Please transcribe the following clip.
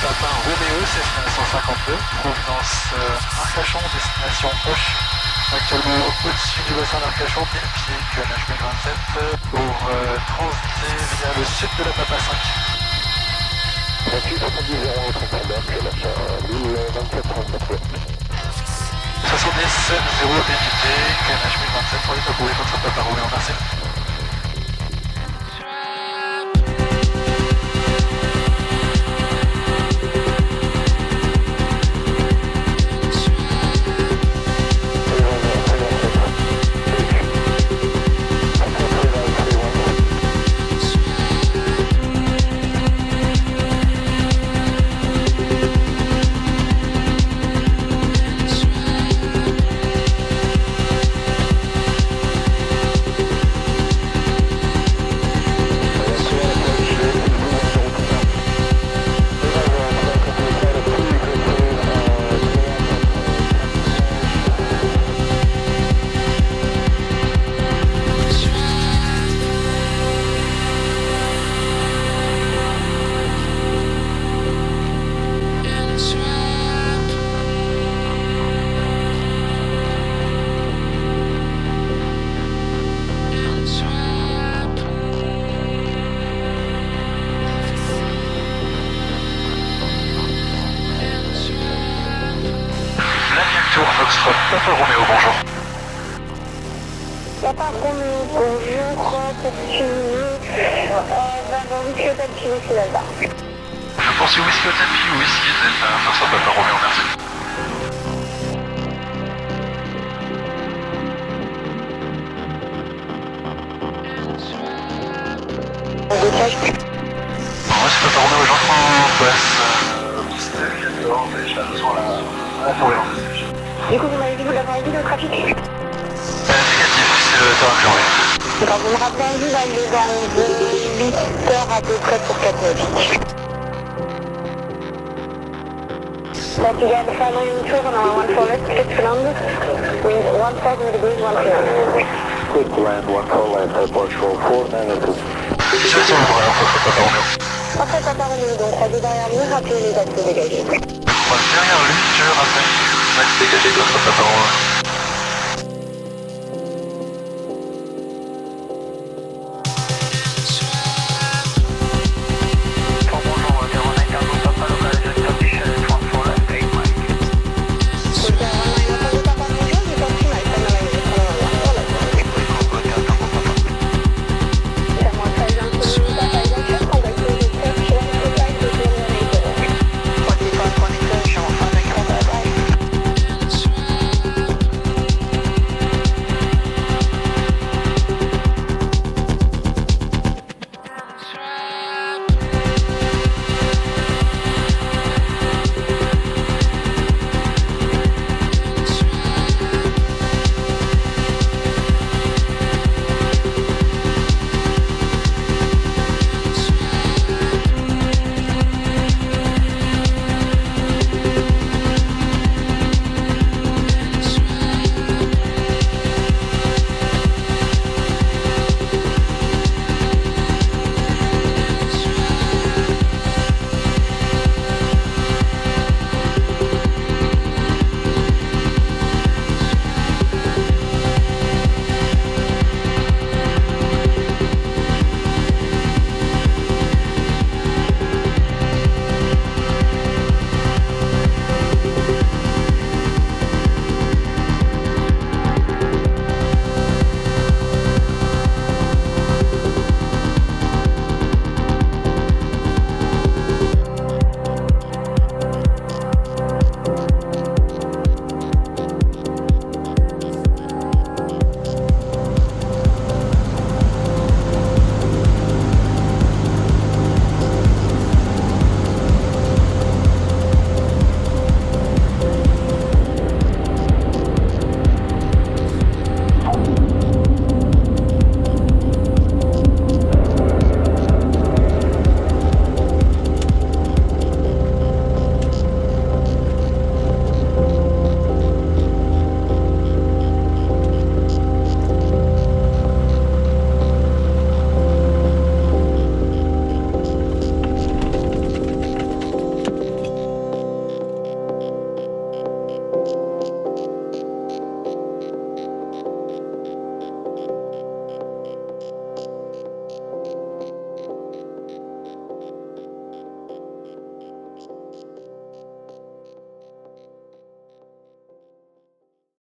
Papa Roméo, Cessna 152, provenance Arcachon, destination Auch. Actuellement au-dessus du bassin d'Arcachon, pile pied QNH 1027 pour transiter via le sud de la Papa 5. 28 70 0 Trompe-Lambert, QNH 1027 37. 70 0 étudier, QNH 1027 pour les Toulouse contre Papa Roméo, merci. Papa Roméo, bonjour. Papa Roméo, bonjour, whisky Hotel Pi, whisky Delta. Je poursuis whisky Hotel Pi, whisky Delta, ça sera Papa Roméo, merci. Ouais, c'est Papa Roméo, j'entends en basse. C'était 14, et j'ai besoin à la forêt. Du coup, vous m'avez dit que vous l'avez vu le trafic Négatif, c'est le temps que j'en ai. D'accord, vous me rappelez un jour, là, il est vers 8h à peu près pour 4 nautiques. Portugal, following tour on 14 left, clear to land, wind 1000 degrees, 139. Quick land, 1 left, airport show 492. Situation de vrai, on peut Papa Roméo. Parfait, Papa Roméo, donc 3 derrière nous, rappelez les axes dégagés. 3 derrière lui, je rappelle. Max dégagé, contre Papa Roméo.